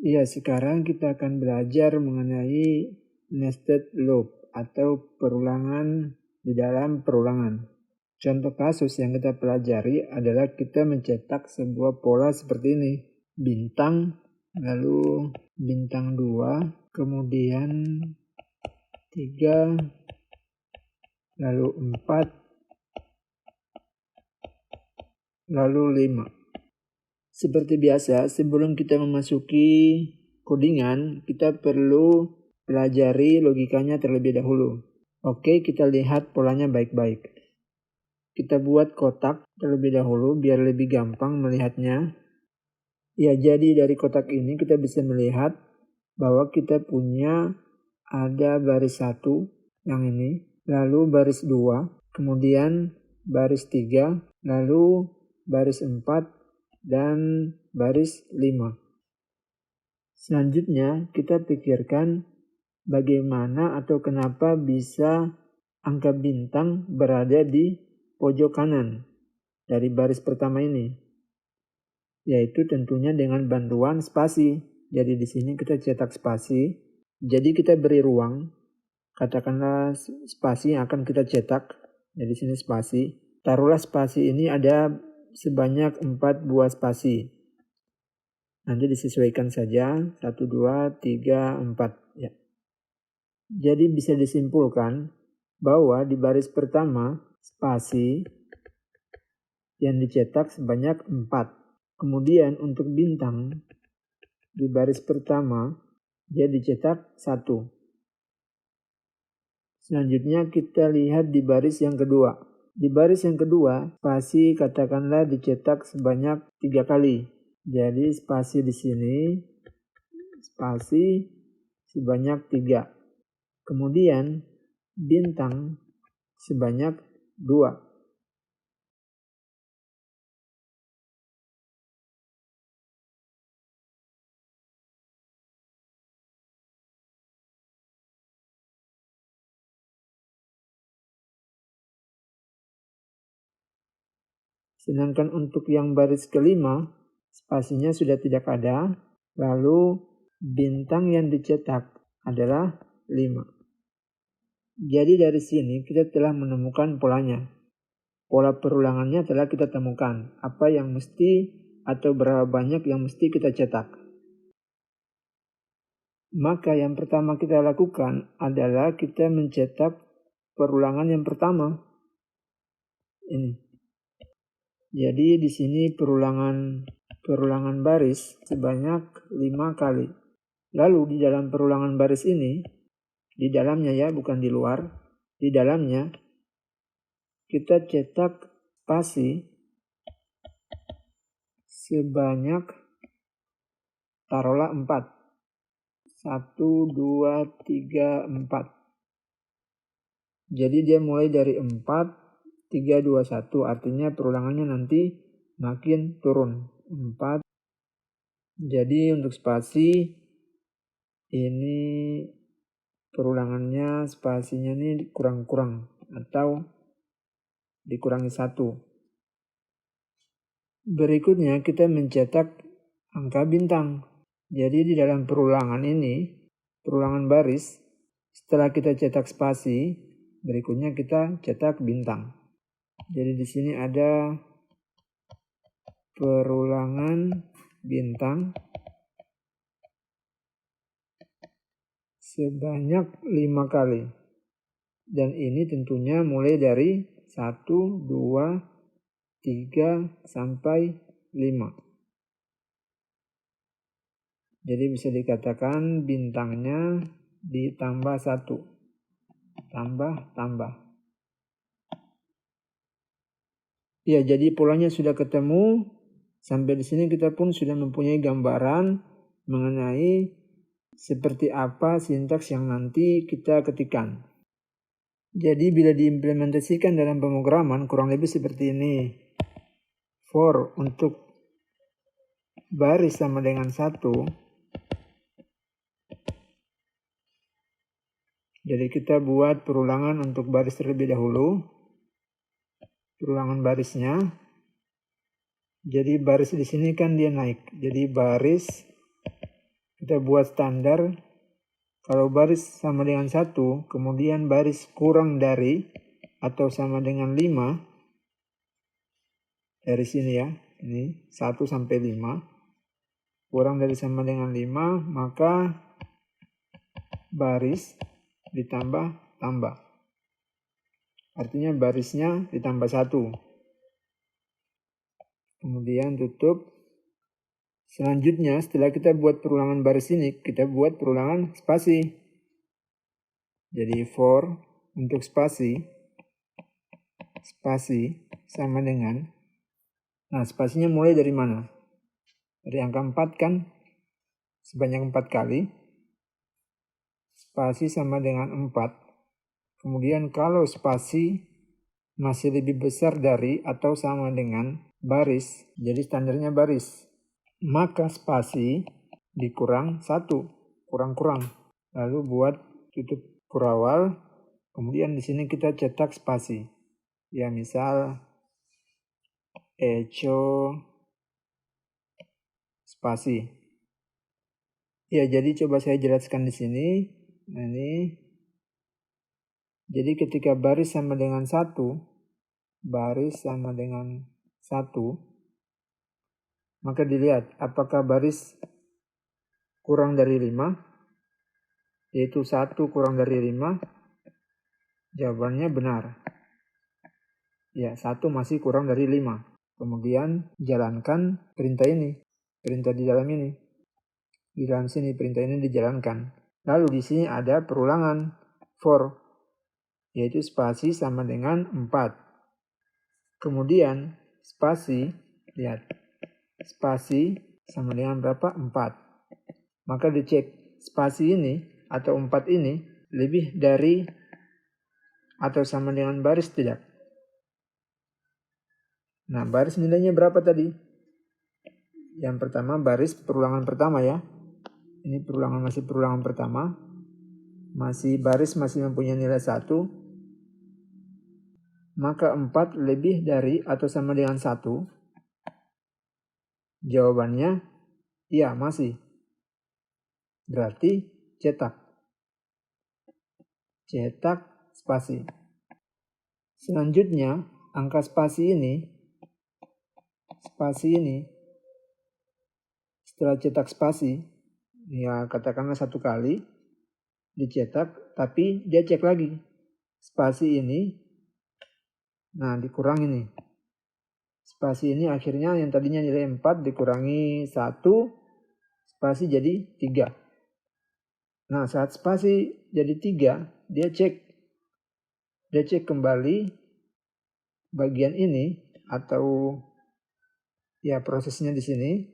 Ya, sekarang kita akan belajar mengenai nested loop atau perulangan di dalam perulangan. Contoh kasus yang kita pelajari adalah kita mencetak sebuah pola seperti ini. Bintang, lalu bintang 2, kemudian 3, lalu 4, lalu 5. Seperti biasa, sebelum kita memasuki codingan, kita perlu pelajari logikanya terlebih dahulu. Oke, kita lihat polanya baik-baik. Kita buat kotak terlebih dahulu biar lebih gampang melihatnya. Ya, jadi dari kotak ini kita bisa melihat bahwa kita punya ada baris 1 yang ini, lalu baris 2, kemudian baris 3, lalu baris 4, dan baris 5. Selanjutnya kita pikirkan bagaimana atau kenapa bisa angka bintang berada di pojok kanan dari baris pertama ini. Yaitu tentunya dengan bantuan spasi. Jadi di sini kita cetak spasi. Jadi kita beri ruang, katakanlah spasi yang akan kita cetak. Jadi sini spasi. Taruhlah spasi ini ada sebanyak 4 buah spasi. Nanti disesuaikan saja 1, 2, 3, 4 ya. Jadi bisa disimpulkan bahwa di baris pertama spasi yang dicetak sebanyak 4. Kemudian untuk bintang di baris pertama dia dicetak 1. Selanjutnya kita lihat di baris yang kedua. Di baris yang kedua spasi katakanlah dicetak sebanyak 3 kali. Jadi spasi di sini spasi sebanyak 3. Kemudian bintang sebanyak 2. Sedangkan untuk yang baris kelima, spasinya sudah tidak ada, lalu bintang yang dicetak adalah 5. Jadi dari sini kita telah menemukan polanya. Pola perulangannya telah kita temukan. Apa yang mesti atau berapa banyak yang mesti kita cetak. Maka yang pertama kita lakukan adalah kita mencetak perulangan yang pertama. Ini. Jadi di sini perulangan baris sebanyak 5 kali. Lalu di dalam perulangan baris ini, di dalamnya ya, bukan di luar, di dalamnya kita cetak spasi sebanyak taruhlah 4. 1, 2, 3, 4. Jadi dia mulai dari 4, 3, 2, 1. Artinya perulangannya nanti makin turun. 4. Jadi untuk spasi ini perulangannya spasinya ini kurang-kurang atau dikurangi 1. Berikutnya kita mencetak angka bintang. Jadi di dalam perulangan ini, perulangan baris, setelah kita cetak spasi, berikutnya kita cetak bintang. Jadi di sini ada perulangan bintang sebanyak 5 kali. Dan ini tentunya mulai dari 1, 2, 3, sampai 5. Jadi bisa dikatakan bintangnya ditambah 1. Tambah. Ya, jadi polanya sudah ketemu. Sampai di sini kita pun sudah mempunyai gambaran mengenai seperti apa sintaks yang nanti kita ketikkan. Jadi bila diimplementasikan dalam pemrograman kurang lebih seperti ini. For untuk baris sama dengan 1. Jadi kita buat perulangan untuk baris terlebih dahulu. Perulangan barisnya. Jadi baris di sini kan dia naik. Jadi baris kita buat standar. Kalau baris sama dengan 1, kemudian baris kurang dari atau sama dengan 5, dari sini ya, ini 1 sampai 5, kurang dari sama dengan 5, maka baris ditambah tambah. Artinya barisnya ditambah 1. Kemudian tutup. Selanjutnya setelah kita buat perulangan baris ini, kita buat perulangan spasi. Jadi for untuk spasi sama dengan, nah spasinya mulai dari mana? Dari angka 4 kan, sebanyak 4 kali. Spasi sama dengan 4. Kemudian kalau spasi masih lebih besar dari atau sama dengan baris, jadi standarnya baris, maka spasi dikurang 1, kurang-kurang. Lalu buat tutup kurawal, kemudian di sini kita cetak spasi. Ya misal echo spasi. Ya jadi coba saya jelaskan di sini. Nah ini. Jadi ketika baris sama dengan 1, maka dilihat apakah baris kurang dari 5, yaitu 1 kurang dari 5, jawabannya benar. Ya, 1 masih kurang dari 5. Kemudian jalankan perintah ini, perintah di dalam ini. Di dalam sini perintah ini dijalankan. Lalu di sini ada perulangan for, yaitu spasi sama dengan 4. Kemudian spasi, lihat, spasi sama dengan berapa? 4. Maka dicek spasi ini atau 4 ini lebih dari atau sama dengan baris tidak. Nah, baris nilainya berapa tadi? Yang pertama baris perulangan pertama ya. Ini masih perulangan pertama. Baris masih mempunyai nilai 1. Maka 4 lebih dari atau sama dengan 1. Jawabannya iya masih. Berarti cetak spasi. Selanjutnya angka spasi ini setelah cetak spasi, ya katakanlah 1 kali dicetak, tapi dia cek lagi spasi ini, nah dikurangi nih. Spasi ini akhirnya yang tadinya nilai 4 dikurangi 1, spasi jadi 3. Nah saat spasi jadi 3, dia cek kembali bagian ini atau ya prosesnya di sini.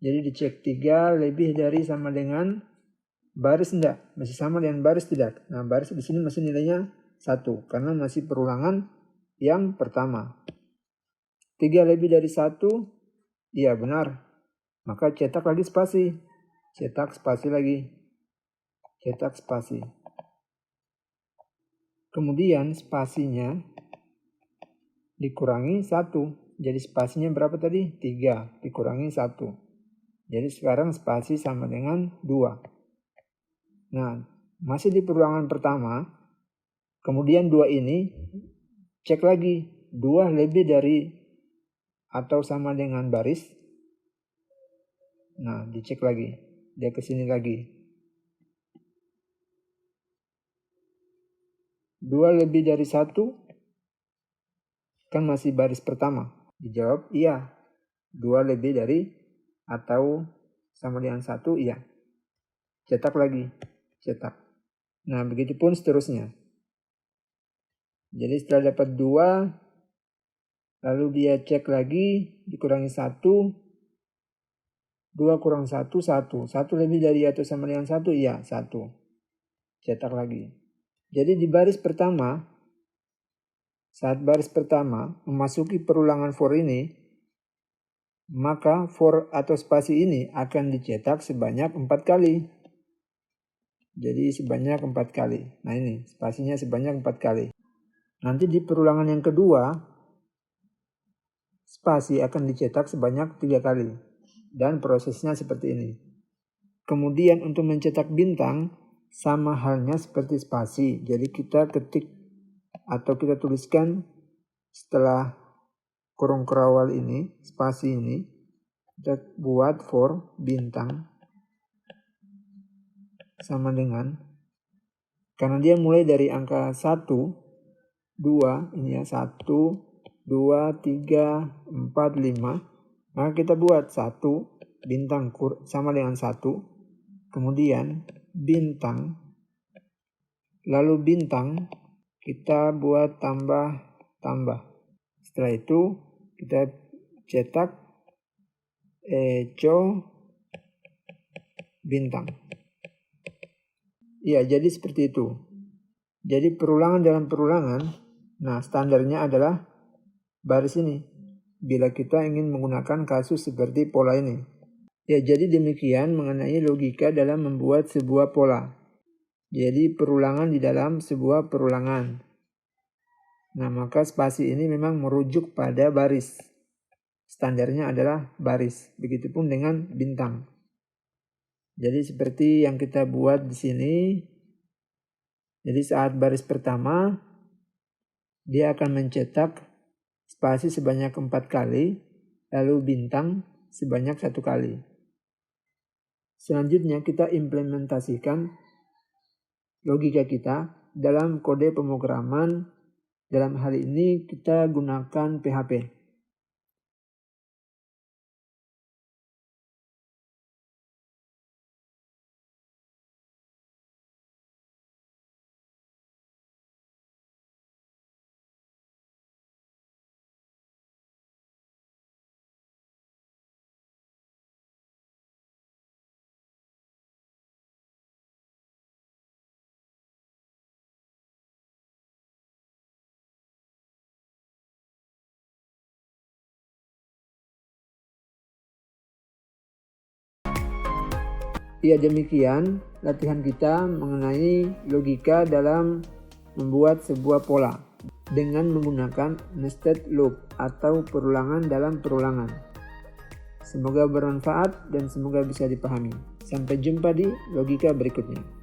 Jadi dicek 3 lebih dari sama dengan baris enggak? Masih sama dengan baris tidak? Nah, baris di sini masih nilainya 1 karena masih perulangan yang pertama. 3 lebih dari 1, iya benar. Maka cetak lagi spasi. Cetak spasi lagi. Cetak spasi. Kemudian spasinya dikurangi 1. Jadi spasinya berapa tadi? 3 dikurangi 1. Jadi sekarang spasi sama dengan 2. Nah, masih di perulangan pertama. Kemudian 2 ini cek lagi. 2 lebih dari atau sama dengan baris. Nah, dicek lagi. Dia ke sini lagi. 2 lebih dari 1 kan masih baris pertama. Dijawab iya. 2 lebih dari atau sama dengan 1, iya. Cetak lagi. Cetak. Nah, begitupun seterusnya. Jadi setelah dapat 2, lalu dia cek lagi, dikurangi 1. 2 kurang 1, 1. 1 lebih dari atau sama dengan 1, iya 1. Cetak lagi. Jadi di baris pertama, saat baris pertama memasuki perulangan for ini, maka for atau spasi ini akan dicetak sebanyak 4 kali. Jadi sebanyak 4 kali. Nah ini spasinya sebanyak 4 kali. Nanti di perulangan yang kedua, spasi akan dicetak sebanyak 3 kali. Dan prosesnya seperti ini. Kemudian untuk mencetak bintang sama halnya seperti spasi. Jadi kita ketik atau kita tuliskan setelah kurung kerawal ini, spasi ini, kita buat for bintang sama dengan, karena dia mulai dari angka 1, 2, ini ya 1, 2, 3, 4, 5, maka kita buat 1 bintang sama dengan 1, kemudian bintang, lalu bintang kita buat tambah. Setelah itu kita cetak echo bintang. Ya, jadi seperti itu. Jadi perulangan dalam perulangan, nah standarnya adalah baris ini. Bila kita ingin menggunakan kasus seperti pola ini. Ya, jadi demikian mengenai logika dalam membuat sebuah pola. Jadi perulangan di dalam sebuah perulangan. Nah, maka spasi ini memang merujuk pada baris. Standarnya adalah baris. Begitupun dengan bintang. Jadi seperti yang kita buat di sini. Jadi saat baris pertama, dia akan mencetak spasi sebanyak 4 kali, lalu bintang sebanyak 1 kali. Selanjutnya kita implementasikan logika kita dalam kode pemrograman. Dalam hal ini kita gunakan PHP. Ya, demikian latihan kita mengenai logika dalam membuat sebuah pola dengan menggunakan nested loop atau perulangan dalam perulangan. Semoga bermanfaat dan semoga bisa dipahami. Sampai jumpa di logika berikutnya.